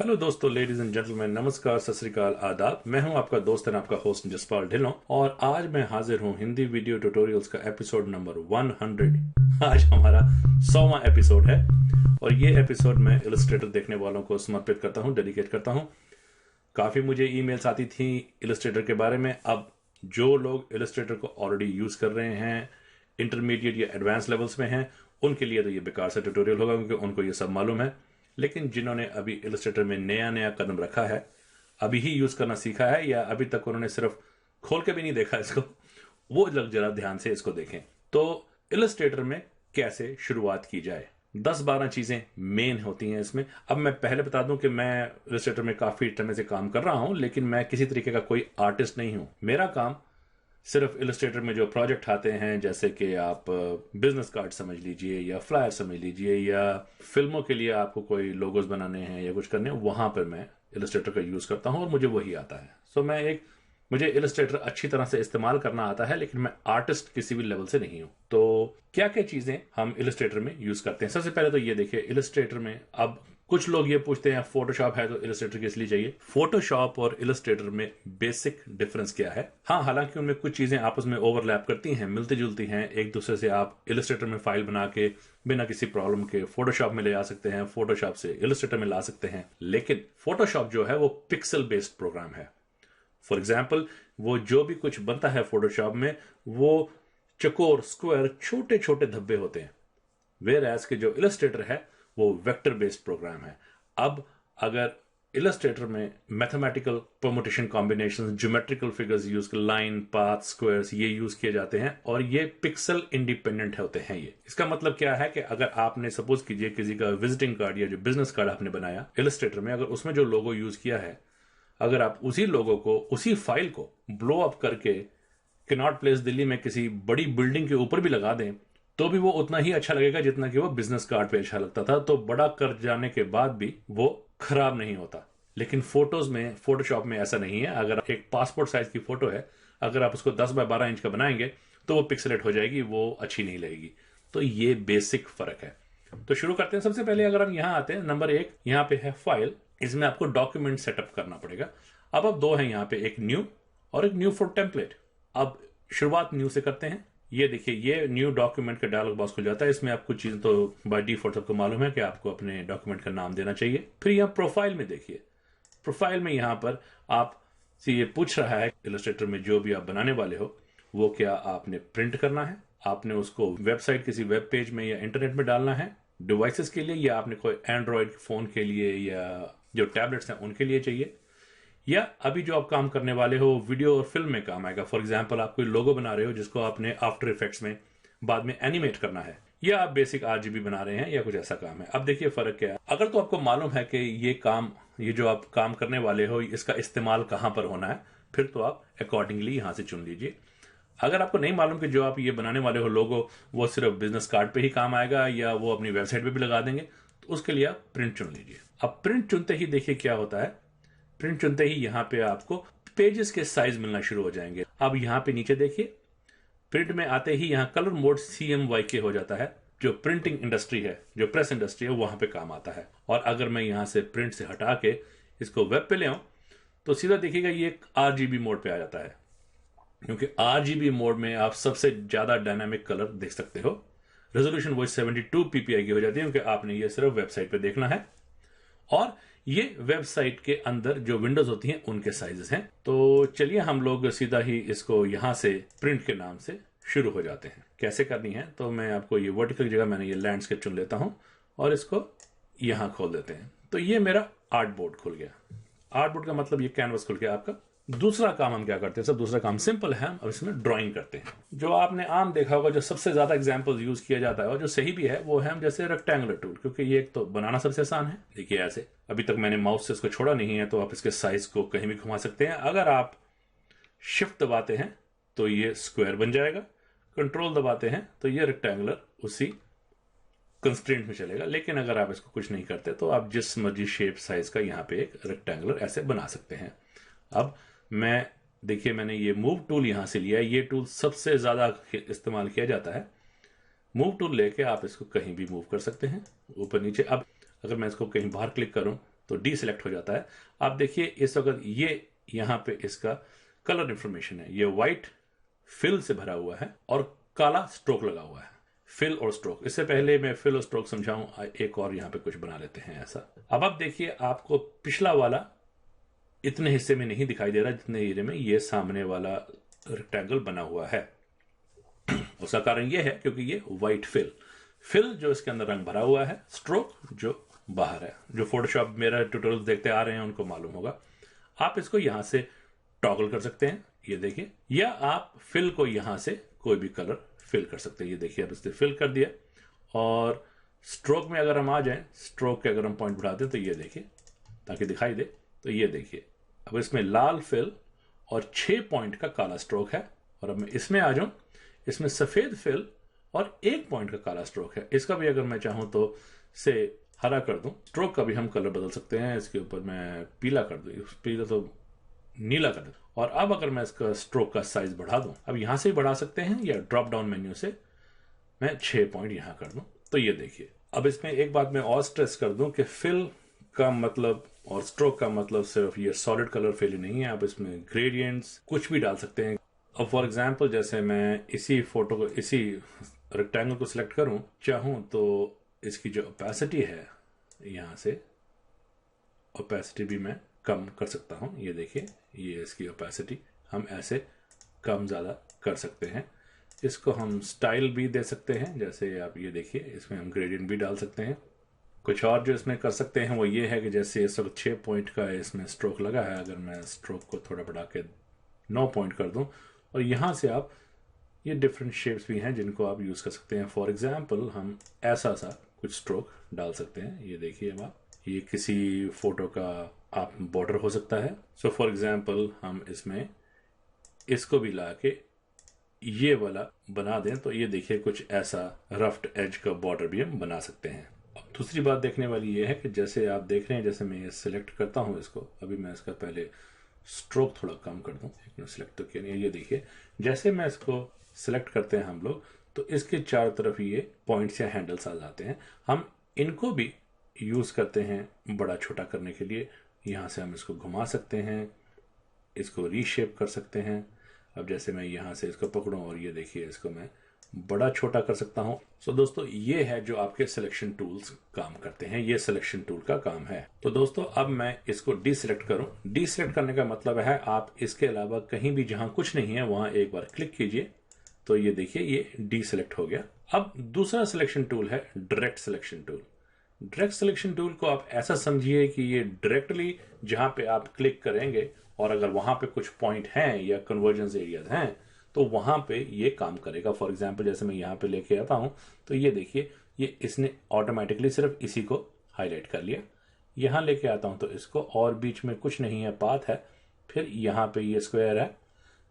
Hello दोस्तों, ladies and gentleman, नमस्कार, सत श्री अकाल, आदाब। मैं हूं आपका दोस्त और आपका होस्ट जसपाल ढिल्लों और आज मैं हाजिर हूं हिंदी वीडियो ट्यूटोरियल्स का एपिसोड नंबर 100। आज हमारा 100वां एपिसोड है और ये एपिसोड मैं इलस्ट्रेटर देखने वालों को समर्पित करता हूं, डेडिकेट करता हूं। काफी मुझे ईमेल्स आती थी इलस्ट्रेटर के बारे में। अब जो लोग इलस्ट्रेटर को ऑलरेडी यूज कर रहे हैं, इंटरमीडिएट या एडवांस लेवल्स में हैं, उनके लिए तो ये बेकार सा ट्यूटोरियल होगा क्योंकि उनको ये सब मालूम है। लेकिन जिन्होंने अभी इलस्ट्रेटर में नया नया कदम रखा है, अभी ही यूज करना सीखा है या अभी तक उन्होंने सिर्फ खोल के भी नहीं देखा इसको, वो लोग जरा ध्यान से इसको देखें। तो इलस्ट्रेटर में कैसे शुरुआत की जाए, 10-12 चीजें मेन होती हैं इसमें। अब मैं पहले बता दूं कि मैं इलस्ट्रेटर में काफी समय से काम कर रहा हूं, लेकिन मैं किसी तरीके का कोई आर्टिस्ट नहीं हूं। मेरा काम सिर्फ इलस्ट्रेटर में जो प्रोजेक्ट आते हैं, जैसे कि आप बिजनेस कार्ड समझ लीजिए या फ्लायर समझ लीजिए या फिल्मों के लिए आपको कोई लोगोस बनाने हैं या कुछ करने हैं, वहां पर मैं इलस्ट्रेटर का यूज करता हूं और मुझे वही आता है। मुझे इलस्ट्रेटर अच्छी तरह से इस्तेमाल करना आता है, लेकिन मैं आर्टिस्ट किसी भी लेवल से नहीं हूं। तो क्या क्या चीजें हम इलस्ट्रेटर में यूज करते हैं? सबसे पहले तो ये देखिए, इलस्ट्रेटर में अब कुछ लोग ये पूछते हैं फोटोशॉप है तो इलस्ट्रेटर किस लिए चाहिए। फोटोशॉप और इलस्ट्रेटर में बेसिक डिफरेंस क्या है? हाँ, हालांकि उनमें कुछ चीजें आपस में ओवरलैप करती हैं, मिलती जुलती हैं एक दूसरे से। आप इलस्ट्रेटर में फाइल बना के बिना किसी प्रॉब्लम के फोटोशॉप में ले आ सकते हैं, फोटोशॉप से इलस्ट्रेटर में ला सकते हैं। लेकिन फोटोशॉप जो है वो पिक्सल बेस्ड प्रोग्राम है। फॉर एग्जाम्पल, वो जो भी कुछ बनता है फोटोशॉप में, वो चकोर, स्क्वायर, छोटे छोटे धब्बे होते हैं। वेयर एज के जो इलस्ट्रेटर है वो वेक्टर बेस्ड प्रोग्राम है। अब अगर इलस्ट्रेटर में mathematical permutation combination, geometrical figures use, line, path, squares, ये यूज किए जाते हैं और ये पिक्सल इंडिपेंडेंट होते हैं। ये इसका मतलब क्या है कि अगर आपने सपोज कीजिए किसी का विजिटिंग कार्ड या जो बिजनेस कार्ड आपने बनाया इलस्ट्रेटर में, अगर उसमें जो लोगो यूज किया है, अगर आप उसी लोगो को, उसी फाइल को ब्लो अप करके कैनॉट प्लेस दिल्ली में किसी बड़ी बिल्डिंग के ऊपर भी लगा दें तो भी वो उतना ही अच्छा लगेगा जितना कि वो बिजनेस कार्ड पे अच्छा लगता था। तो बड़ा कर जाने के बाद भी वो खराब नहीं होता। लेकिन फोटोज में, फोटोशॉप में ऐसा नहीं है। अगर एक पासपोर्ट साइज की फोटो है, अगर आप उसको 10x12 इंच का बनाएंगे तो वो पिक्सलेट हो जाएगी, वो अच्छी नहीं लगेगी। तो ये बेसिक फर्क है। तो शुरू करते हैं। सबसे पहले अगर हम यहां आते हैं, नंबर 1 यहां पे है फाइल। इसमें आपको डॉक्यूमेंट सेटअप करना पड़ेगा। अब दो है यहां पे, एक न्यू और एक न्यू फॉर टेम्पलेट। अब शुरुआत न्यू से करते हैं। ये देखिए, ये न्यू डॉक्यूमेंट का डायलॉग बॉक्स खुल जाता है। इसमें आप कुछ चीजें तो बाय डिफॉल्ट सबको मालूम है कि आपको अपने डॉक्यूमेंट का नाम देना चाहिए। फिर यहाँ प्रोफाइल में देखिए, प्रोफाइल में यहां पर आप से ये पूछ रहा है इलस्ट्रेटर में जो भी आप बनाने वाले हो वो क्या आपने प्रिंट करना है, आपने उसको वेबसाइट, किसी वेब पेज में या इंटरनेट में डालना है, डिवाइसेस के लिए, या आपने कोई एंड्रॉयड फोन के लिए या जो टैबलेट्स हैं उनके लिए चाहिए, या अभी जो आप काम करने वाले हो वीडियो और फिल्म में काम आएगा। फॉर एग्जाम्पल, आप कोई लोगो बना रहे हो जिसको आपने आफ्टर इफेक्ट्स में बाद में एनिमेट करना है, या आप बेसिक आरजीबी बना रहे हैं या कुछ ऐसा काम है। अब देखिए फर्क क्या है। अगर तो आपको मालूम है कि ये जो आप काम करने वाले हो इसका इस्तेमाल कहां पर होना है, फिर तो आप अकॉर्डिंगली यहां से चुन लीजिए। अगर आपको नहीं मालूम कि जो आप ये बनाने वाले हो लोगो वो सिर्फ बिजनेस कार्ड पे ही काम आएगा या वो अपनी वेबसाइट पे भी लगा देंगे, तो उसके लिए आप प्रिंट चुन लीजिए। अब प्रिंट चुनते ही देखिए क्या होता है। प्रिंट चुनते ही यहां पे आपको पेजेस के साइज मिलना शुरू हो जाएंगे। अब यहां पे नीचे देखिए, प्रिंट में आते ही यहां कलर मोड CMYK हो जाता है। जो प्रिंटिंग इंडस्ट्री है, जो प्रेस इंडस्ट्री है, वहां पे काम आता है। और अगर मैं यहां से प्रिंट से हटा के इसको वेब पे ले आऊं तो सीधा देखिएगा ये RGB मोड पे आ जाता है, क्योंकि RGB मोड में आप सबसे ज्यादा डायनामिक कलर देख सकते हो। रेजोल्यूशन वो 72 ppi की हो जाती है, क्योंकि आपने ये सिर्फ वेबसाइट पे देखना है और ये वेबसाइट के अंदर जो विंडोज होती हैं उनके साइजेस हैं। तो चलिए हम लोग सीधा ही इसको यहां से प्रिंट के नाम से शुरू हो जाते हैं। कैसे करनी है तो मैं आपको ये वर्टिकल जगह मैंने ये लैंडस्केप चुन लेता हूं और इसको यहां खोल देते हैं। तो ये मेरा आर्ट बोर्ड खुल गया। आर्ट बोर्ड का मतलब ये कैनवस खुल गया आपका। दूसरा काम हम क्या करते हैं? सब दूसरा काम सिंपल है, हम अब इसमें ड्राइंग करते हैं। जो आपने आम देखा होगा, जो सबसे ज्यादा एग्जांपल्स यूज किया जाता है और जो सही भी है, वो है हम जैसे रेक्टेंगुलर टूल, क्योंकि ये एक तो बनाना सबसे आसान है। देखिए ऐसे, अभी तक मैंने माउस से इसको छोड़ा नहीं है, तो आप इसके साइज को कहीं भी घुमा सकते हैं। अगर आप शिफ्ट दबाते हैं तो ये स्क्वायर बन जाएगा, कंट्रोल दबाते हैं तो ये रेक्टेंगुलर उसी कंस्ट्रेंट में चलेगा। लेकिन अगर आप इसको कुछ नहीं करते तो आप जिस मर्जी शेप साइज का यहाँ पे एक रेक्टेंगुलर ऐसे बना सकते हैं। अब देखिए मैंने ये मूव टूल यहां से लिया है। ये टूल सबसे ज्यादा इस्तेमाल किया जाता है। मूव टूल लेके आप इसको कहीं भी मूव कर सकते हैं, ऊपर नीचे। अब अगर मैं इसको कहीं बाहर क्लिक करूं तो डी सिलेक्ट हो जाता है। आप देखिए इस वक्त ये यहाँ पे इसका कलर इंफॉर्मेशन है, ये व्हाइट फिल से भरा हुआ है और काला स्ट्रोक लगा हुआ है, फिल और स्ट्रोक। इससे पहले मैं फिल और स्ट्रोक समझाऊं, एक और यहाँ पे कुछ बना लेते हैं ऐसा। अब आप देखिए आपको पिछला वाला इतने हिस्से में नहीं दिखाई दे रहा जितने एरिया में ये सामने वाला रेक्टेंगल बना हुआ है। उसका कारण ये है क्योंकि ये व्हाइट फिल जो इसके अंदर रंग भरा हुआ है, स्ट्रोक जो बाहर है। जो फोटोशॉप मेरा ट्यूटोरियल देखते आ रहे हैं उनको मालूम होगा। आप इसको यहां से टॉगल कर सकते हैं, ये देखिए, या आप फिल को यहां से कोई भी कलर फिल कर सकते हैं। ये देखिए अब इसने फिल कर दिया। और स्ट्रोक में अगर हम आ जाएं, स्ट्रोक के अगर हम पॉइंट बढ़ाते हैं तो ये देखिए, ताकि दिखाई दे, तो ये देखिए अब इसमें लाल फिल और 6 पॉइंट का काला स्ट्रोक है। और अब मैं इसमें आ जाऊं, इसमें सफेद फिल और 1 पॉइंट का काला स्ट्रोक है। इसका भी अगर मैं चाहूं तो से हरा कर दूं, स्ट्रोक का भी हम कलर बदल सकते हैं। इसके ऊपर मैं पीला कर दूं, पीला तो नीला कर दूं। और अब अगर मैं इसका स्ट्रोक का साइज बढ़ा दूं, अब यहां से बढ़ा सकते हैं या ड्रॉप डाउन मेन्यू से मैं 6 पॉइंट यहां कर दूं, तो ये देखिए। अब इसमें एक बात मैं और स्ट्रेस कर दूं कि फिल का मतलब और स्ट्रोक का मतलब सिर्फ ये सॉलिड कलर फिल ही नहीं है, आप इसमें ग्रेडियंट्स कुछ भी डाल सकते हैं। अब फॉर एग्जांपल जैसे मैं इसी फोटो को, इसी रेक्टेंगल को सिलेक्ट करूं, चाहूं तो इसकी जो ओपेसिटी है, यहां से ओपेसिटी भी मैं कम कर सकता हूं। ये देखिए, ये इसकी ओपेसिटी हम ऐसे कम ज्यादा कर सकते हैं। इसको हम स्टाइल भी दे सकते हैं, जैसे आप ये देखिए, इसमें हम ग्रेडियंट भी डाल सकते हैं। कुछ और जो इसमें कर सकते हैं वो ये है कि जैसे इस वक्त 6 पॉइंट का इसमें स्ट्रोक लगा है, अगर मैं स्ट्रोक को थोड़ा बढ़ा के 9 पॉइंट कर दूं, और यहां से आप ये डिफरेंट शेप्स भी हैं जिनको आप यूज कर सकते हैं। फॉर एग्जांपल हम ऐसा सा कुछ स्ट्रोक डाल सकते हैं। ये देखिए, अब आप, ये किसी फोटो का आप बॉर्डर हो सकता है। सो फॉर एग्जांपल हम इसमें इसको भी ला के ये वाला बना दें, तो ये देखिए कुछ ऐसा रफ्ड एज का बॉर्डर भी हम बना सकते हैं। अब दूसरी बात देखने वाली ये है कि जैसे आप देख रहे हैं, जैसे मैं ये सिलेक्ट करता हूं इसको, अभी मैं इसका पहले स्ट्रोक थोड़ा कम कर दूं, एक मिनट, सिलेक्ट तो किया नहीं। ये देखिए, जैसे मैं इसको सिलेक्ट करते हैं हम लोग, तो इसके चारों तरफ ये पॉइंट्स या हैंडल्स आ जाते हैं। हम इनको भी यूज करते हैं बड़ा छोटा करने के लिए। यहां से हम इसको घुमा सकते हैं, इसको रीशेप कर सकते हैं। अब जैसे मैं यहां से इसको पकड़ूं और ये देखिए, इसको मैं बड़ा छोटा कर सकता हूं। सो दोस्तों, ये है जो आपके सिलेक्शन टूल्स काम करते हैं, ये सिलेक्शन टूल का काम है। तो दोस्तों, अब मैं इसको डीसिलेक्ट करूं। डीसिलेक्ट करने का मतलब है आप इसके अलावा कहीं भी जहां कुछ नहीं है वहां एक बार क्लिक कीजिए, तो ये देखिए ये डीसिलेक्ट हो गया। अब दूसरा सिलेक्शन टूल है direct selection tool. Direct selection tool को आप ऐसा समझिए कि ये डायरेक्टली जहां पे आप क्लिक करेंगे और अगर वहां पे कुछ पॉइंट हैं या कन्वर्जेंस एरियाज हैं, तो वहां पे ये काम करेगा। फॉर एग्जांपल जैसे मैं यहां पे लेके आता हूं, तो ये देखिए, ये इसने ऑटोमेटिकली सिर्फ इसी को हाईलाइट कर लिया। यहां लेके आता हूं तो इसको, और बीच में कुछ नहीं है, पाथ है, फिर यहां पे ये स्क्वायर है,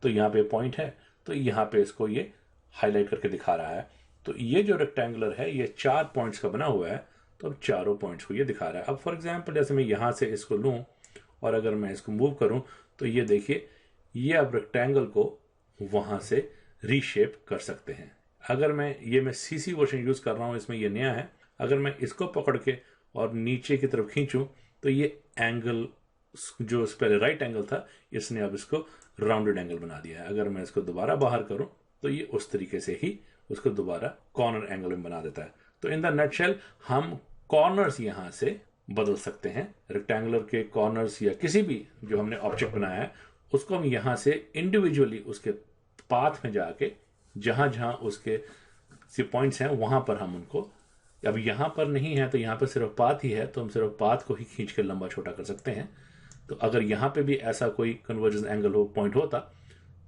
तो यहां पे पॉइंट है, तो यहां पे इसको ये हाईलाइट करके दिखा रहा है। तो ये जो रेक्टेंगुलर है ये 4 पॉइंट्स का बना हुआ है, तो अब चारों पॉइंट्स को ये दिखा रहा है। अब फॉर एग्जाम्पल जैसे मैं यहां से इसको लूं और अगर मैं इसको मूव करूं, तो ये देखिए, ये अब रेक्टेंगल को वहां से रीशेप कर सकते हैं। अगर मैं सीसी वर्जन यूज कर रहा हूं, इसमें ये नया है। अगर मैं इसको पकड़ के और नीचे की तरफ खींचूं, तो ये एंगल जो इस पहले राइट एंगल था, इसने अब इसको राउंडेड एंगल बना दिया है। अगर मैं इसको दोबारा बाहर करूं, तो ये उस तरीके से ही उसको दोबारा कॉर्नर एंगल में बना देता है। तो इन द नटशेल हम कॉर्नर्स यहां से बदल सकते हैं। रेक्टेंगुलर के कॉर्नर्स या किसी भी जो हमने ऑब्जेक्ट बनाया है, उसको हम यहां से इंडिविजुअली उसके पाथ में जाके जहां जहां उसके पॉइंट्स हैं वहां पर हम उनको, अब यहां पर नहीं है तो यहां पर सिर्फ पाथ ही है, तो हम सिर्फ पाथ को ही खींच के लंबा छोटा कर सकते हैं। तो अगर यहां पे भी ऐसा कोई कन्वर्जेंस एंगल हो, पॉइंट होता,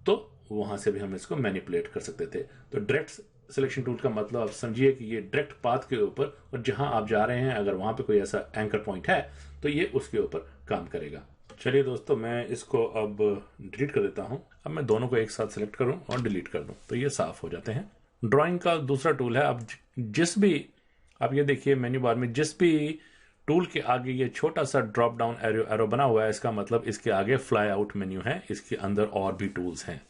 तो वहां से भी हम इसको मैनिपुलेट कर सकते थे। तो डायरेक्ट सिलेक्शन टूल का मतलब आप समझिए कि ये डायरेक्ट पाथ के ऊपर, और जहां आप जा रहे हैं अगर वहां पे कोई ऐसा एंकर पॉइंट है, तो ये उसके ऊपर काम करेगा। चलिए दोस्तों, मैं इसको अब डिलीट कर देता हूं। अब मैं दोनों को एक साथ सिलेक्ट करूं और डिलीट कर दूं, तो ये साफ हो जाते हैं। ड्राइंग का दूसरा टूल है। अब जिस भी, आप ये देखिए मेन्यू बार में जिस भी टूल के आगे ये छोटा सा ड्रॉप डाउन एरो बना हुआ है, इसका मतलब इसके आगे फ्लाई आउट मेन्यू है, इसके अंदर और भी टूल्स हैं।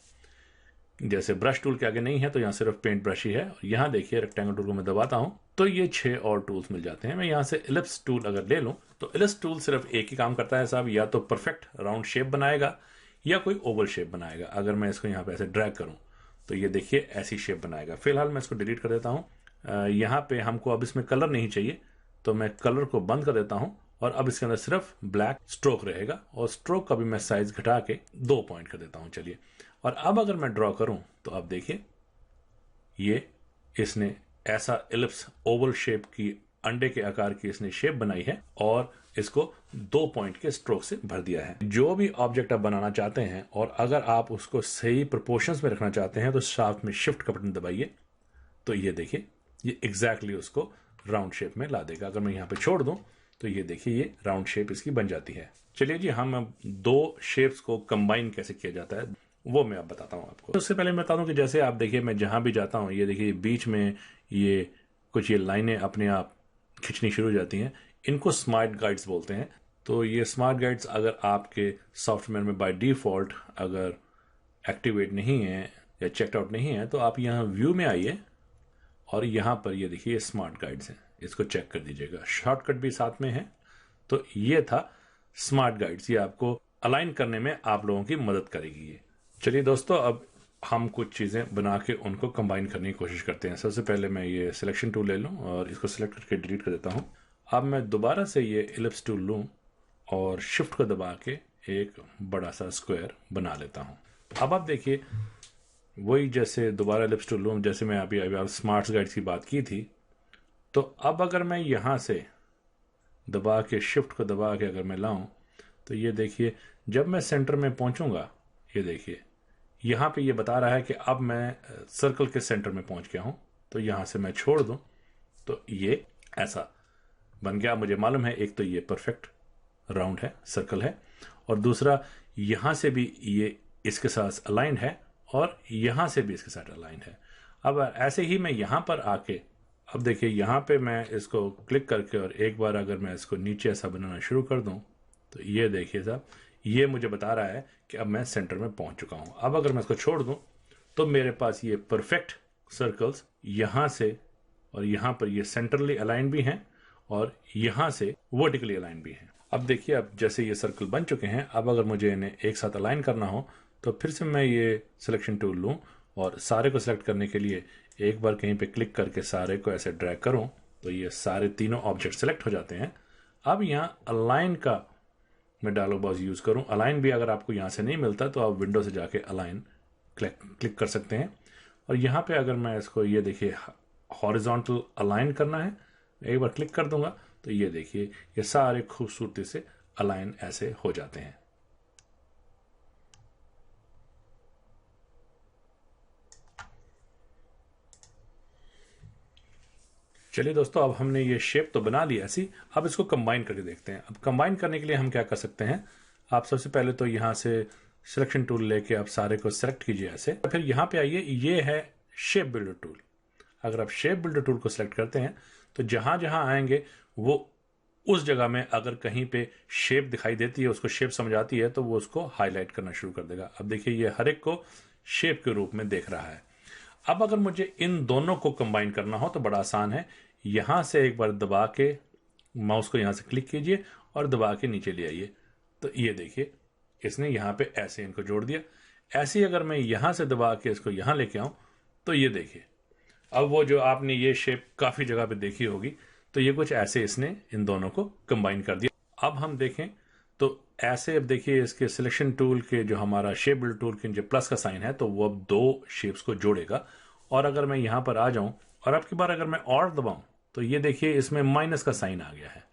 जैसे ब्रश टूल के आगे नहीं है तो यहाँ सिर्फ पेंट ब्रश ही है। यहाँ देखिए रेक्टेंगल टूल को मैं दबाता हूँ तो ये 6 और टूल्स मिल जाते हैं। मैं यहाँ से इलिप्स टूल अगर ले लूँ तो इलिप्स टूल सिर्फ एक ही काम करता है साहब, या तो परफेक्ट राउंड शेप बनाएगा या कोई ओवल शेप बनाएगा। अगर मैं इसको यहाँ पे ऐसे ड्रैग करूँ तो ये देखिए ऐसी शेप बनाएगा। फिलहाल मैं इसको डिलीट कर देता हूँ। यहाँ पे हमको अब इसमें कलर नहीं चाहिए तो मैं कलर को बंद कर देता हूँ और अब इसके अंदर सिर्फ ब्लैक स्ट्रोक रहेगा और स्ट्रोक का भी मैं साइज घटा के 2 पॉइंट कर देता हूँ। चलिए, और अब अगर मैं ड्रॉ करूं तो अब देखिए ये इसने ऐसा इलिप्स ओवल शेप की अंडे के आकार की इसने शेप बनाई है और इसको 2 पॉइंट के स्ट्रोक से भर दिया है। जो भी ऑब्जेक्ट आप बनाना चाहते हैं और अगर आप उसको सही प्रोपोर्शंस में रखना चाहते हैं तो साथ में शिफ्ट का बटन दबाइए तो ये देखिए ये एग्जैक्टली उसको राउंड शेप में ला देगा। अगर मैं यहाँ पे छोड़ दूं तो ये देखिए ये राउंड शेप इसकी बन जाती है। चलिए जी, हम अब 2 शेप्स को कंबाइन कैसे किया जाता है वो मैं अब बताता हूँ आपको। उससे पहले मैं बता दूं कि जैसे आप देखिए मैं जहां भी जाता हूँ ये देखिए बीच में ये कुछ ये लाइनें अपने आप खिंचनी शुरू हो जाती हैं। इनको स्मार्ट गाइड्स बोलते हैं। तो ये स्मार्ट गाइड्स अगर आपके सॉफ्टवेयर में बाय डिफॉल्ट अगर एक्टिवेट नहीं है या चेकड आउट नहीं है तो आप यहाँ व्यू में आइए और यहाँ पर ये देखिए स्मार्ट गाइड्स हैं, इसको चेक कर दीजिएगा। शॉर्टकट भी साथ में है। तो ये था स्मार्ट गाइड्स, ये आपको अलाइन करने में आप लोगों की मदद करेगी ये। चलिए दोस्तों, अब हम कुछ चीज़ें बना के उनको कंबाइन करने की कोशिश करते हैं। सबसे पहले मैं ये सिलेक्शन टूल ले लूँ और इसको सिलेक्ट करके डिलीट कर देता हूँ। अब मैं दोबारा से ये इलिप्स टूल लूँ और शिफ्ट को दबा के एक बड़ा सा स्क्वायर बना लेता हूँ। अब आप देखिए वही जैसे दोबारा इलिप्स टूल लूँ, जैसे मैं अभी स्मार्ट गाइड्स की बात की थी, तो अब अगर मैं यहाँ से दबा के शिफ्ट को दबा के अगर मैं लाऊं तो ये देखिए जब मैं सेंटर में पहुंचूंगा ये देखिए यहाँ पे ये बता रहा है कि अब मैं सर्कल के सेंटर में पहुंच गया हूं। तो यहाँ से मैं छोड़ दूं तो ये ऐसा बन गया। मुझे मालूम है एक तो ये परफेक्ट राउंड है, सर्कल है, और दूसरा यहाँ से भी ये इसके साथ अलाइन है और यहाँ से भी इसके साथ अलाइन है। अब ऐसे ही मैं यहाँ पर आके अब देखिए यहाँ पे मैं इसको क्लिक करके और एक बार अगर मैं इसको नीचे ऐसा बनाना शुरू कर दूं तो ये देखिए साहब ये मुझे बता रहा है कि अब मैं सेंटर में पहुंच चुका हूं। अब अगर मैं इसको छोड़ दूं तो मेरे पास ये परफेक्ट सर्कल्स यहाँ से और यहाँ पर ये सेंटरली अलाइन भी हैं और यहाँ से वर्टिकली अलाइन भी हैं। अब देखिए अब जैसे ये सर्कल बन चुके हैं, अब अगर मुझे इन्हें एक साथ अलाइन करना हो तो फिर से मैं ये सिलेक्शन टूल लूँ और सारे को सिलेक्ट करने के लिए एक बार कहीं पे क्लिक करके सारे को ऐसे ड्रैग करूं तो ये सारे तीनों ऑब्जेक्ट सेलेक्ट हो जाते हैं। अब यहाँ अलाइन का मैं डायलॉग बॉक्स यूज करूं। अलाइन भी अगर आपको यहाँ से नहीं मिलता तो आप विंडो से जाके अलाइन क्लिक कर सकते हैं और यहाँ पे अगर मैं इसको ये देखिए हॉरिजॉन्टल अलाइन करना है, एक बार क्लिक कर दूंगा तो ये देखिए ये सारे खूबसूरती से अलाइन ऐसे हो जाते हैं। चलिए दोस्तों, अब हमने ये शेप तो बना ली ऐसी, अब इसको कंबाइन करके देखते हैं। अब कंबाइन करने के लिए हम क्या कर सकते हैं, आप सबसे पहले तो यहाँ से सिलेक्शन टूल लेके आप सारे को सेलेक्ट कीजिए ऐसे, फिर यहाँ पे आइए, ये है शेप बिल्डर टूल। अगर आप शेप बिल्डर टूल को सिलेक्ट करते हैं तो जहां जहां आएंगे वो उस जगह में अगर कहीं पे शेप दिखाई देती है, उसको शेप समझ आती है तो वो उसको हाईलाइट करना शुरू कर देगा। अब देखिए ये हर एक को शेप के रूप में देख रहा है। अब अगर मुझे इन दोनों को कंबाइन करना हो तो बड़ा आसान है, यहां से एक बार दबा के माउस को यहां से क्लिक कीजिए और दबा के नीचे ले आइए तो ये देखिए इसने यहां पे ऐसे इनको जोड़ दिया। ऐसे ही अगर मैं यहां से दबा के इसको यहां लेके आऊं तो ये देखिए अब वो जो आपने ये शेप काफी जगह पे देखी होगी तो ये कुछ ऐसे इसने इन दोनों को कंबाइन कर दिया। अब हम देखें तो ऐसे अब देखिए इसके सिलेक्शन टूल के जो हमारा शेप बिल्ड टूल के जो प्लस का साइन है तो वो अब 2 शेप्स को जोड़ेगा। और अगर मैं यहां पर आ जाऊं और अब की बार अगर मैं और दबाऊं तो ये देखिए इसमें माइनस का साइन आ गया है।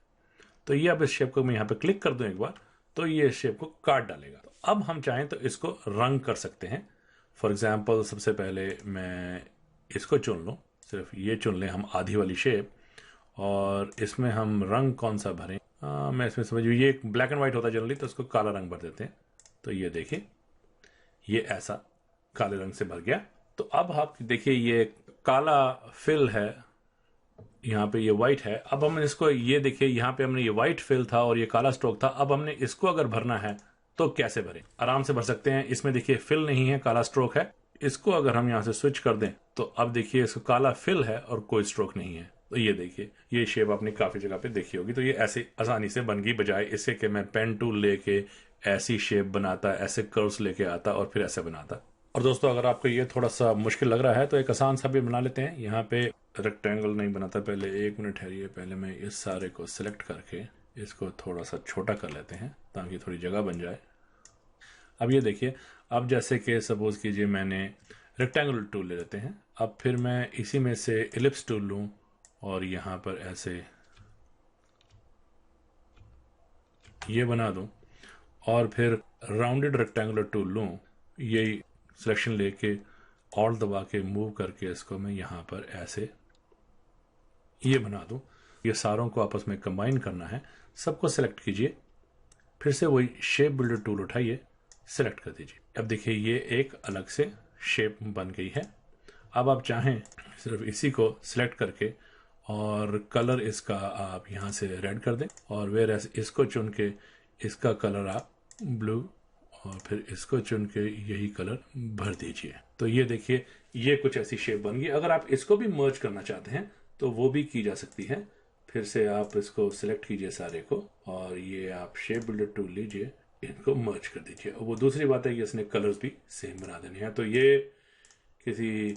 तो ये अब इस शेप को मैं यहां पे क्लिक कर दूं एक बार तो ये इस शेप को काट डालेगा। तो अब हम चाहें तो इसको रंग कर सकते हैं। फॉर एग्जाम्पल सबसे पहले मैं इसको चुन लूं, सिर्फ ये चुन लें हम आधी वाली शेप, और इसमें हम रंग कौन सा भरें, मैं इसमें समझिए ये एक ब्लैक एंड व्हाइट होता है जनरली तो इसको काला रंग भर देते हैं। तो ये देखिए ये ऐसा काले रंग से भर गया। तो अब आप देखिए ये काला फिल है, यहाँ पे ये व्हाइट है। अब हम इसको ये देखिए यहाँ पे हमने ये व्हाइट फिल था और ये काला स्ट्रोक था। अब हमने इसको अगर भरना है तो कैसे भरें, आराम से भर सकते हैं। इसमें देखिए फिल नहीं है, काला स्ट्रोक है, इसको अगर हम यहाँ से स्विच कर दें तो अब देखिए इसको काला फिल है और कोई स्ट्रोक नहीं है। तो ये देखिए ये शेप आपने काफी जगह पे देखी होगी। तो ये ऐसे आसानी से बन गई, बजाय इससे कि मैं पेन टूल लेके ऐसी शेप बनाता, ऐसे कर्व्स लेके आता और फिर ऐसे बनाता। और दोस्तों अगर आपको ये थोड़ा सा मुश्किल लग रहा है तो एक आसान सा भी बना लेते हैं। यहाँ पे रेक्टेंगल नहीं बनाता, पहले 1 मिनट ठहरिए। पहले मैं इस सारे को सिलेक्ट करके इसको थोड़ा सा छोटा कर लेते हैं ताकि थोड़ी जगह बन जाए। अब ये देखिए, अब जैसे कि सपोज कीजिए मैंने रेक्टेंगुलर टूल ले लेते हैं। अब फिर मैं इसी में से एलिप्स टूल लूं और यहाँ पर ऐसे ये बना दूं और फिर राउंडेड रेक्टेंगुलर टूल लूं, यही सिलेक्शन लेके ऑल्ट दबा के मूव करके इसको मैं यहाँ पर ऐसे ये बना दूं। ये सारों को आपस में कंबाइन करना है। सबको सिलेक्ट कीजिए, फिर से वही शेप बिल्डर टूल उठाइए, सिलेक्ट कर दीजिए। अब देखिए ये एक अलग से शेप बन गई है। अब आप चाहें सिर्फ इसी को सिलेक्ट करके और कलर इसका आप यहाँ से रेड कर दें और वेर इसको चुन के इसका कलर आप ब्लू और फिर इसको चुन के यही कलर भर दीजिए। तो ये देखिए ये कुछ ऐसी शेप बन गई। अगर आप इसको भी मर्ज करना चाहते हैं तो वो भी की जा सकती है। फिर से आप इसको सिलेक्ट कीजिए सारे को और ये आप शेप बिल्डर टूल लीजिए, इनको मर्ज कर दीजिए। और वो दूसरी बात है कि इसने कलर्स भी सेम बना देने हैं। तो ये किसी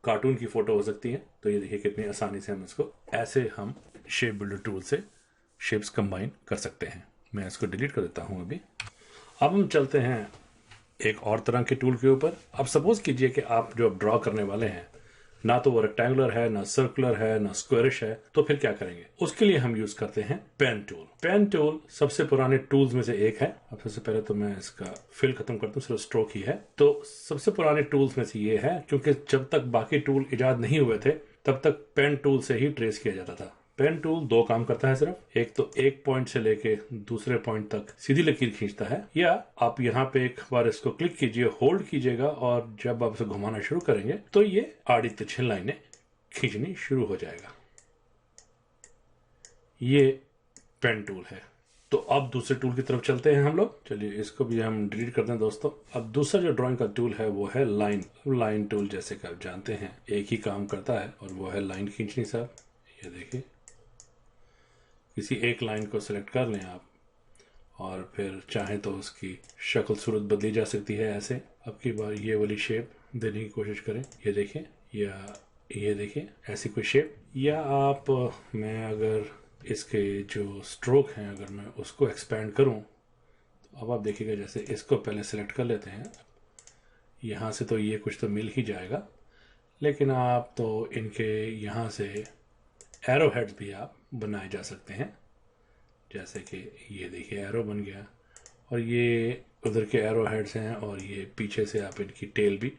कार्टून की फोटो हो सकती है। तो ये देखिए कितनी आसानी से हम इसको ऐसे हम शेप बिल्डर टूल से शेप्स कंबाइन कर सकते हैं। मैं इसको डिलीट कर देता हूं अभी। अब हम चलते हैं एक और तरह के टूल के ऊपर। अब सपोज कीजिए कि आप जो ड्रॉ करने वाले हैं ना तो वो रेक्टेंगुलर है, ना सर्कुलर है, ना स्क्वायरिश है, तो फिर क्या करेंगे? उसके लिए हम यूज करते हैं पेन टूल। पेन टूल सबसे पुराने टूल्स में से एक है। अब सबसे पहले तो मैं इसका फिल खत्म करता हूँ, सिर्फ स्ट्रोक ही है। तो सबसे पुराने टूल्स में से ये है, क्योंकि जब तक बाकी टूल इजाद नहीं हुए थे तब तक पेन टूल से ही ट्रेस किया जाता था। पेन टूल 2 काम करता है सिर्फ। एक तो एक पॉइंट से लेके दूसरे पॉइंट तक सीधी लकीर खींचता है, या आप यहाँ पे एक बार इसको क्लिक कीजिए, होल्ड कीजिएगा और जब आप इसे घुमाना शुरू करेंगे तो ये आड़ी तिरछी लाइनें खींचनी शुरू हो जाएगा। ये पेन टूल है। तो अब दूसरे टूल की तरफ चलते हैं हम लोग। चलिए इसको भी हम डिलीट करते हैं दोस्तों। अब दूसरा जो ड्राइंग का टूल है वो है लाइन टूल। जैसे कि आप जानते हैं एक ही काम करता है और वो है लाइन खींचनी। साहब ये देखिए, किसी एक लाइन को सिलेक्ट कर लें आप और फिर चाहें तो उसकी शक्ल सूरत बदली जा सकती है ऐसे। अब की बार ये वाली शेप देने की कोशिश करें, ये देखें, या ये देखिए ऐसी कोई शेप। या आप मैं अगर इसके जो स्ट्रोक हैं अगर मैं उसको एक्सपेंड करूं तो अब आप देखिएगा, जैसे इसको पहले सिलेक्ट कर लेते हैं। यहाँ से तो ये कुछ तो मिल ही जाएगा, लेकिन आप तो इनके यहाँ से एरो हेड्स भी आप बनाए जा सकते हैं। जैसे कि ये देखिए एरो बन गया और ये उधर के एरो हेड्स हैं और ये पीछे से आप इनकी टेल भी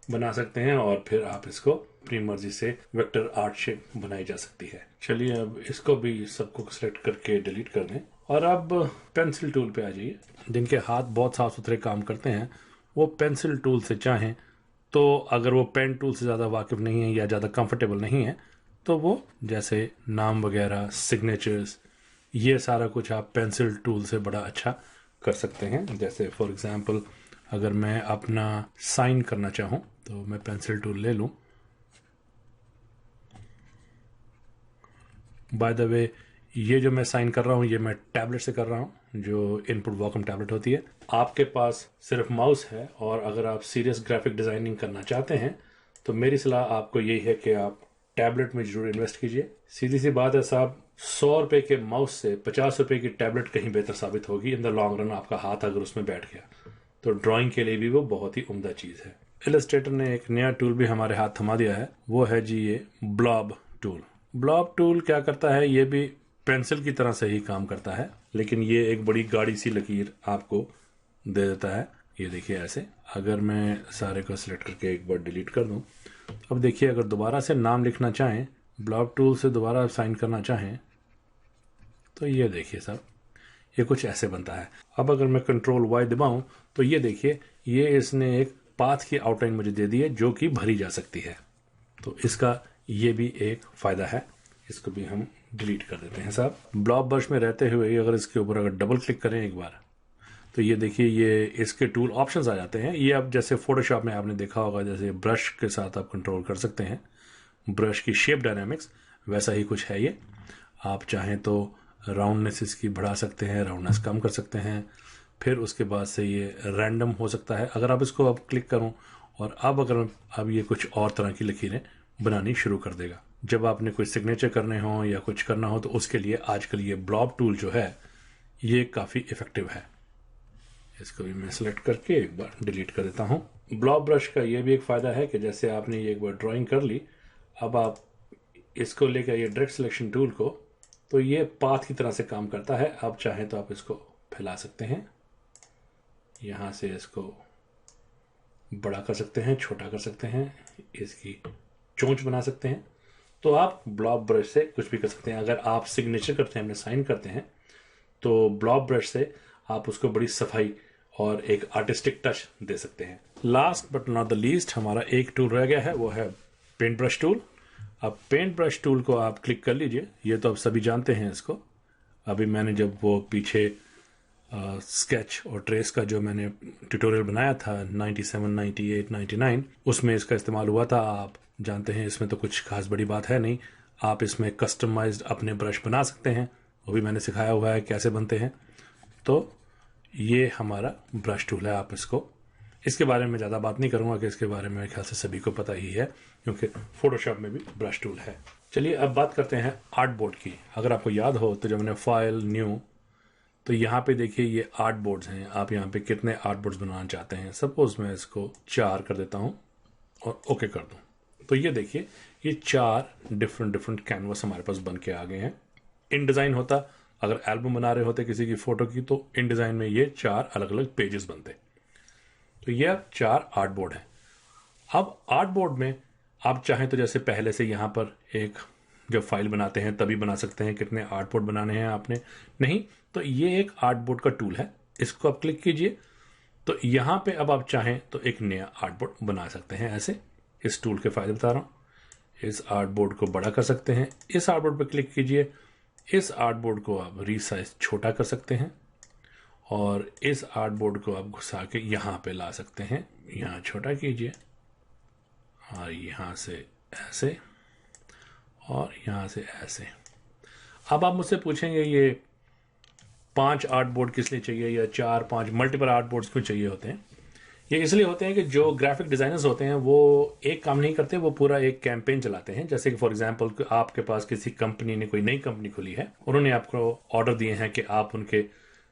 बना सकते हैं और फिर आप इसको अपनी मर्जी से वेक्टर आर्ट शेप बनाई जा सकती है। चलिए अब इसको भी सबको सेलेक्ट करके डिलीट कर दें और अब पेंसिल टूल पे आ जाइए। जिनके हाथ बहुत साफ सुथरे काम करते हैं वो पेंसिल टूल से चाहें तो, अगर वो पेन टूल से ज़्यादा वाकिफ नहीं है या ज़्यादा कंफर्टेबल नहीं है तो वो जैसे नाम वगैरह, सिग्नेचर्स, ये सारा कुछ आप पेंसिल टूल से बड़ा अच्छा कर सकते हैं। जैसे फॉर एग्जांपल अगर मैं अपना साइन करना चाहूँ तो मैं पेंसिल टूल ले लूँ। बाय द वे ये जो मैं साइन कर रहा हूँ ये मैं टैबलेट से कर रहा हूँ, जो इनपुट वॉकम टैबलेट होती है। आपके पास सिर्फ माउस है और अगर आप सीरियस ग्राफिक डिजाइनिंग करना चाहते हैं तो मेरी सलाह आपको यही है कि आप टैबलेट में जरूर इन्वेस्ट कीजिए। सीधी सी बात है साहब, 100 रुपए के माउस से 50 रुपए की टैबलेट कहीं बेहतर साबित होगी इन द लॉन्ग रन। आपका हाथ अगर उसमें बैठ गया तो ड्राइंग के लिए भी वो बहुत ही उम्दा चीज है। इलस्ट्रेटर ने एक नया टूल भी हमारे हाथ थमा दिया है, वो है जी ये ब्लॉब टूल। ब्लॉब टूल क्या करता है, ये भी पेंसिल की तरह से ही काम करता है, लेकिन ये एक बड़ी गाढ़ी सी लकीर आपको दे देता है। ये देखिए ऐसे। अगर मैं सारे को सिलेक्ट करके एक बार डिलीट कर दूं, अब देखिए अगर दोबारा से नाम लिखना चाहें, ब्लॉब टूल से दोबारा साइन करना चाहें तो ये देखिए साहब ये कुछ ऐसे बनता है। अब अगर मैं कंट्रोल वाई दबाऊं तो ये देखिए ये इसने एक पाथ की आउटलाइन मुझे दे दी है जो कि भरी जा सकती है। तो इसका ये भी एक फायदा है। इसको भी हम डिलीट कर देते हैं साहब। ब्लॉब ब्रश में रहते हुए अगर इसके ऊपर अगर डबल क्लिक करें एक बार तो ये देखिए, ये इसके टूल ऑप्शंस आ जाते हैं। ये अब जैसे फोटोशॉप में आपने देखा होगा, जैसे ब्रश के साथ आप कंट्रोल कर सकते हैं, ब्रश की शेप डायनामिक्स, वैसा ही कुछ है ये। आप चाहें तो राउंडनेस इसकी बढ़ा सकते हैं, राउंडनेस कम कर सकते हैं। फिर उसके बाद से ये रैंडम हो सकता है अगर आप इसको अब क्लिक करूं, और अब ये कुछ और तरह की लकीरें बनानी शुरू कर देगा। जब आपने कोई सिग्नेचर करने हो या कुछ करना हो तो उसके लिए आजकल ये ब्लॉब टूल जो है ये काफ़ी इफेक्टिव है। इसको भी मैं सिलेक्ट करके एक बार डिलीट कर देता हूँ। ब्लॉब ब्रश का ये भी एक फ़ायदा है कि जैसे आपने ये एक बार ड्राइंग कर ली, अब आप इसको लेकर ये डायरेक्ट सिलेक्शन टूल को, तो ये पाथ की तरह से काम करता है। आप चाहें तो आप इसको फैला सकते हैं, यहाँ से इसको बड़ा कर सकते हैं, छोटा कर सकते हैं, इसकी चोंच बना सकते हैं। तो आप ब्लॉब ब्रश से कुछ भी कर सकते हैं। अगर आप सिग्नेचर करते हैं, अपने साइन करते हैं, तो ब्लॉब ब्रश से आप उसको बड़ी सफाई और एक आर्टिस्टिक टच दे सकते हैं। Last but not the least हमारा एक टूल रह गया है, वो है पेंट ब्रश टूल। अब पेंट ब्रश टूल को आप क्लिक कर लीजिए। ये तो आप सभी जानते हैं इसको। अभी मैंने जब वो पीछे स्केच और ट्रेस का जो मैंने ट्यूटोरियल बनाया था 97, 98, 99, उसमें इसका इस्तेमाल हुआ था। आप जानते हैं इसमें तो कुछ खास बड़ी बात है नहीं। आप इसमें कस्टमाइज्ड अपने ब्रश बना सकते हैं, वो भी मैंने सिखाया हुआ है कैसे बनते हैं। तो ये हमारा ब्रश टूल है। आप इसके बारे में ज़्यादा बात नहीं करूंगा कि इसके बारे में मेरे ख्याल से सभी को पता ही है, क्योंकि फोटोशॉप में भी ब्रश टूल है। चलिए अब बात करते हैं आर्ट बोर्ड की। अगर आपको याद हो तो जब मैंने फाइल न्यू, तो यहाँ पे देखिए ये आर्ट बोर्ड्स हैं। आप यहाँ पे कितने आर्ट बोर्ड्स बनाना चाहते हैं। सपोज मैं इसको 4 कर देता हूँ और ओके कर दूँ, तो ये देखिए ये 4 डिफरेंट कैनवस हमारे पास बन के आ गए हैं। इन डिज़ाइन होता, अगर एल्बम बना रहे होते किसी की फोटो की, तो इन डिज़ाइन में ये 4 अलग अलग पेजेस बनते। तो ये अब 4 आर्ट बोर्ड हैं। अब आर्ट बोर्ड में आप चाहें तो जैसे पहले से यहाँ पर एक जब फाइल बनाते हैं तभी बना सकते हैं कितने आर्ट बोर्ड बनाने हैं आपने, नहीं तो ये एक आर्ट बोर्ड का टूल है। इसको आप क्लिक कीजिए, तो यहाँ पे अब आप चाहें तो एक नया आर्ट बोर्ड बना सकते हैं। ऐसे इस टूल के फायदे बता रहा हूँ। इस आर्ट बोर्ड को बड़ा कर सकते हैं, इस आर्ट बोर्ड पर क्लिक कीजिए, इस आर्ट बोर्ड को आप रीसाइज छोटा कर सकते हैं, और इस आर्ट बोर्ड को आप घुसा के यहाँ पे ला सकते हैं। यहाँ छोटा कीजिए और यहाँ से ऐसे और यहाँ से ऐसे। अब आप मुझसे पूछेंगे ये 5 आर्ट बोर्ड किस लिए चाहिए, या 4-5 मल्टीपल आर्ट बोर्ड्स क्यों चाहिए होते हैं। ये इसलिए होते हैं कि जो ग्राफिक डिजाइनर्स होते हैं वो एक काम नहीं करते, वो पूरा एक कैंपेन चलाते हैं। जैसे कि फॉर एग्जांपल आपके पास किसी कंपनी ने कोई नई कंपनी खोली है, उन्होंने आपको ऑर्डर दिए हैं कि आप उनके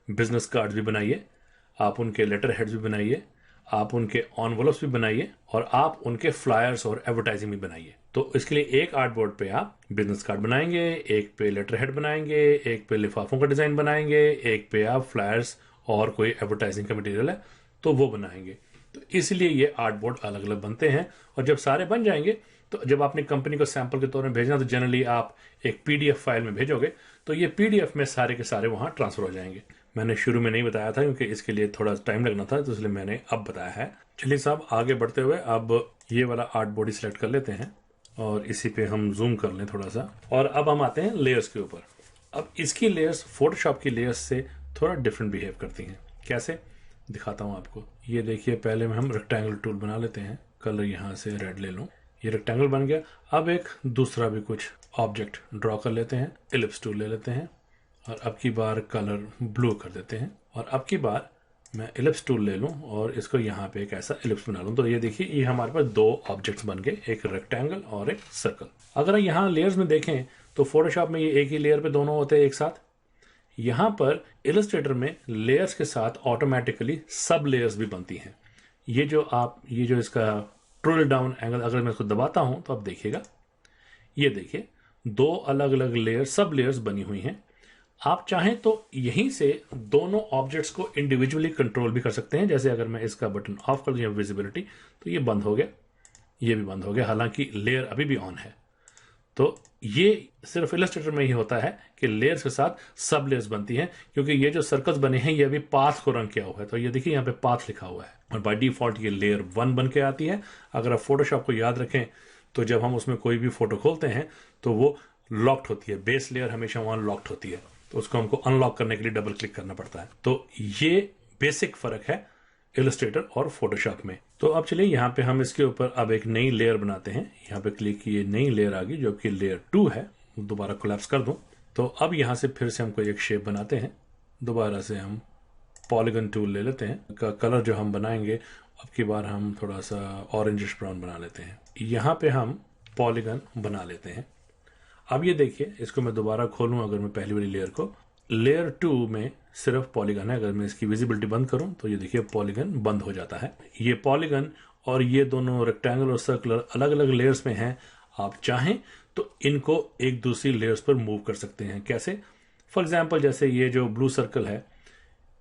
बिजनेस कार्ड्स भी बनाइए, आप उनके लेटर हेड्स भी बनाइए, आप उनके एनवेलप्स भी बनाइए, और आप उनके फ्लायर्स और एडवर्टाइजिंग भी बनाइए। तो इसके लिए एक आर्ट बोर्ड पे आप बिजनेस कार्ड बनाएंगे, एक पे लेटर हेड बनाएंगे, एक पे लिफाफों का डिजाइन बनाएंगे, एक पे आप फ्लायर्स और कोई एडवर्टाइजिंग का मटेरियल है तो वो बनाएंगे। तो इसलिए ये आर्ट बोर्ड अलग अलग बनते हैं। और जब सारे बन जाएंगे तो जब आपने कंपनी को सैंपल के तौर में भेजना, तो जनरली आप एक पीडीएफ फाइल में भेजोगे, तो ये पीडीएफ में सारे के सारे वहां ट्रांसफर हो जाएंगे। मैंने शुरू में नहीं बताया था क्योंकि इसके लिए थोड़ा टाइम लगना था, तो इसलिए मैंने अब बताया है। चलिए साहब आगे बढ़ते हुए अब ये वाला आर्ट बोर्ड सिलेक्ट कर लेते हैं और इसी पे हम जूम कर लें थोड़ा सा, और अब हम आते हैं लेयर्स के ऊपर। अब इसकी लेयर्स फोटोशॉप की लेयर्स से थोड़ा डिफरेंट बिहेव करती हैं। कैसे दिखाता हूं आपको। ये देखिए, पहले में हम रेक्टेंगल टूल बना लेते हैं। कलर यहाँ से रेड ले लूं, ये रेक्टेंगल बन गया। अब एक दूसरा भी कुछ ऑब्जेक्ट ड्रॉ कर लेते हैं, एलिप्स टूल ले लेते हैं, और अब की बार कलर ब्लू कर देते हैं, और अब की बार मैं एलिप्स टूल ले लूं और इसको यहाँ पे एक ऐसा एलिप्स बना लूं। तो ये देखिए, ये हमारे पास 2 ऑब्जेक्ट्स बन गए, एक रेक्टेंगल और एक सर्कल। अगर यहाँ लेयर्स में देखें तो फोटोशॉप में ये एक ही लेयर पे दोनों होते हैं एक साथ। यहाँ पर इलस्ट्रेटर में लेयर्स के साथ ऑटोमेटिकली सब लेयर्स भी बनती हैं। ये जो इसका ट्रिल डाउन एंगल, अगर मैं इसको दबाता हूं तो आप देखिएगा, ये देखिए 2 अलग अलग लेयर, सब लेयर्स बनी हुई हैं। आप चाहें तो यहीं से दोनों ऑब्जेक्ट्स को इंडिविजुअली कंट्रोल भी कर सकते हैं। जैसे अगर मैं इसका बटन ऑफ कर दूं विजिबिलिटी, तो ये बंद हो गया, ये भी बंद हो गया, हालांकि लेयर अभी भी ऑन है। तो ये सिर्फ इलस्ट्रेटर में ही होता है कि लेयर्स के साथ सब लेयर्स बनती हैं, क्योंकि ये जो सर्कल्स बने हैं ये अभी पाथ को रंग किया हुआ है। तो ये देखिए यहाँ पे पाथ लिखा हुआ है, और बाय डिफॉल्ट ये लेयर 1 बन के आती है। अगर आप फोटोशॉप को याद रखें तो जब हम उसमें कोई भी फोटो खोलते हैं तो वो लॉक्ड होती है, बेस लेयर हमेशा वहां लॉक्ड होती है, तो उसको हमको अनलॉक करने के लिए डबल क्लिक करना पड़ता है। तो ये बेसिक फर्क है इलस्ट्रेटर और फोटोशॉप में। तो अब चलिए यहाँ पे हम इसके ऊपर अब एक नई लेयर बनाते हैं। यहाँ पे क्लिक किए, नई लेयर आ गई जो कि लेयर 2 है। दोबारा कोलैप्स कर दूं तो अब यहाँ से फिर से हम कोई एक शेप बनाते हैं। दोबारा से हम पॉलीगन टूल ले लेते हैं। का कलर जो हम बनाएंगे अब की बार हम थोड़ा सा ऑरेंजिश ब्राउन बना लेते हैं। यहाँ पे हम पॉलीगन बना लेते हैं। अब ये देखिए, इसको मैं दोबारा खोलूं अगर मैं पहली वाली लेयर को, लेयर 2 में सिर्फ पॉलीगन है। अगर मैं इसकी विजिबिलिटी बंद करूं तो ये देखिए पॉलीगन बंद हो जाता है। ये पॉलीगन और ये दोनों रेक्टेंगल और सर्कुलर अलग अलग लेयर्स में हैं। आप चाहें तो इनको एक दूसरी लेयर्स पर मूव कर सकते हैं। कैसे? फॉर एग्जाम्पल जैसे ये जो ब्लू सर्कल है,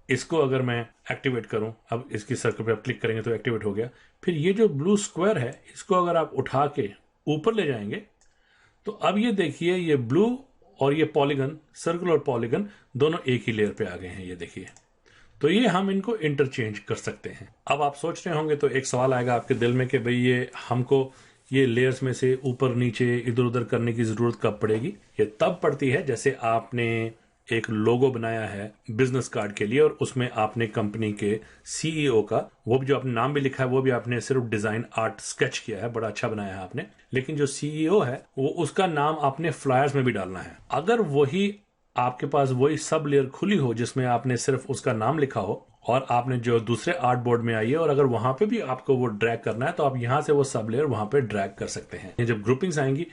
इसको अगर मैं एक्टिवेट करूं, अब इसकी सर्कल पे आप क्लिक करेंगे तो एक्टिवेट हो गया। फिर ये जो ब्लू स्क्वायर है, इसको अगर आप उठा के ऊपर ले जाएंगे तो अब ये देखिए ये ब्लू और ये पॉलीगन, सर्कल और पॉलीगन दोनों एक ही लेयर पे आ गए हैं। ये देखिए, तो ये हम इनको इंटरचेंज कर सकते हैं। अब आप सोच रहे होंगे तो एक सवाल आएगा आपके दिल में कि भाई ये हमको ये लेयर्स में से ऊपर नीचे इधर उधर करने की जरूरत कब पड़ेगी? ये तब पड़ती है जैसे आपने एक लोगो बनाया है बिजनेस कार्ड के लिए और उसमें आपने कंपनी के सीईओ का, वो भी जो आपने नाम भी लिखा है वो भी आपने सिर्फ डिजाइन आर्ट स्केच किया है, बड़ा अच्छा बनाया है आपने, लेकिन जो सीईओ है वो उसका नाम आपने फ्लायर्स में भी डालना है। अगर वही आपके पास वही सब लेयर खुली हो जिसमें आपने सिर्फ उसका नाम लिखा हो और आपने जो दूसरे आर्ट बोर्ड में आई है और अगर वहां पे भी आपको वो ड्रैग करना है तो आप यहां से वो सब लेयर वहां पे ड्रैग कर सकते हैं। जब ग्रुपिंग्स आएंगी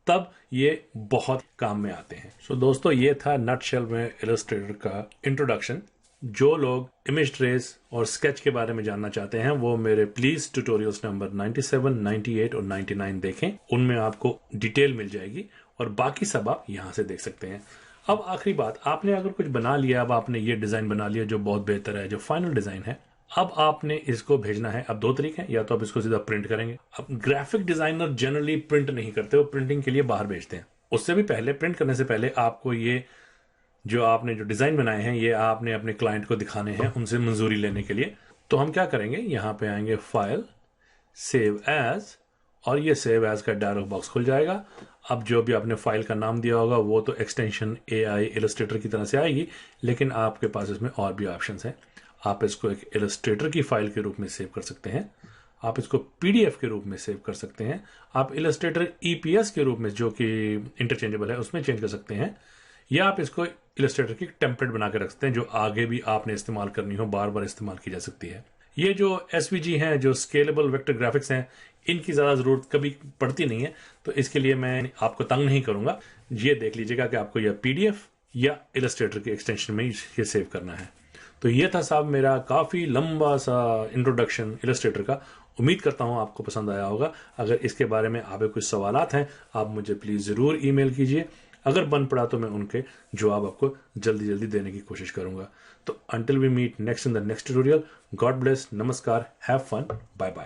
तब ये बहुत काम में आते हैं। सो दोस्तों, ये था नटशेल में इलस्ट्रेटर का इंट्रोडक्शन। जो लोग इमेज ट्रेस और स्केच के बारे में जानना चाहते हैं वो मेरे प्लीज ट्यूटोरियल्स नंबर 97, 98 और 99 देखें। उनमें आपको डिटेल मिल जाएगी और बाकी सब आप यहां से देख सकते हैं। अब आखिरी बात, आपने अगर कुछ बना लिया, अब आपने ये डिजाइन बना लिया जो बहुत बेहतर है, जो फाइनल डिजाइन है, अब आपने इसको भेजना है। अब दो तरीके हैं, या तो आप इसको सीधा प्रिंट करेंगे। अब ग्राफिक डिजाइनर जनरली प्रिंट नहीं करते, वो प्रिंटिंग के लिए बाहर भेजते हैं। उससे भी पहले, प्रिंट करने से पहले आपको ये जो आपने जो डिजाइन बनाए हैं ये आपने अपने क्लाइंट को दिखाने हैं, उनसे मंजूरी लेने के लिए। तो हम क्या करेंगे, यहां पे आएंगे फाइल, सेव एज, और ये सेव एज का डायलॉग बॉक्स खुल जाएगा। अब जो भी आपने फाइल का नाम दिया होगा वो तो एक्सटेंशन AI इलस्ट्रेटर की तरह से आएगी, लेकिन आपके पास इसमें और भी ऑप्शंस हैं। आप इसको एक इलस्ट्रेटर की फाइल के रूप में सेव कर सकते हैं, आप इसको PDF के रूप में सेव कर सकते हैं, आप इलस्ट्रेटर EPS के रूप में जो कि इंटरचेंजेबल है उसमें चेंज कर सकते हैं, या आप इसको इलस्ट्रेटर की टेम्पलेट बना के रख सकते हैं जो आगे भी आपने इस्तेमाल करनी हो, बार बार इस्तेमाल की जा सकती है। ये जो SVG हैं, जो स्केलेबल वेक्टर ग्राफिक्स हैं, इनकी ज्यादा जरूरत कभी पड़ती नहीं है, तो इसके लिए मैं आपको तंग नहीं करूंगा। ये देख लीजिएगा कि आपको यह PDF या इलस्ट्रेटर के एक्सटेंशन में ये सेव करना है। तो ये था साहब मेरा काफी लंबा सा इंट्रोडक्शन इलस्ट्रेटर का। उम्मीद करता हूं आपको पसंद आया होगा। अगर इसके बारे में आपके कुछ सवालात हैं आप मुझे प्लीज जरूर ईमेल कीजिए। अगर बन पड़ा तो मैं उनके जवाब आपको जल्दी जल्दी देने की कोशिश करूंगा। तो until we meet next in the next tutorial, God bless, नमस्कार, हैव फन, बाय बाय।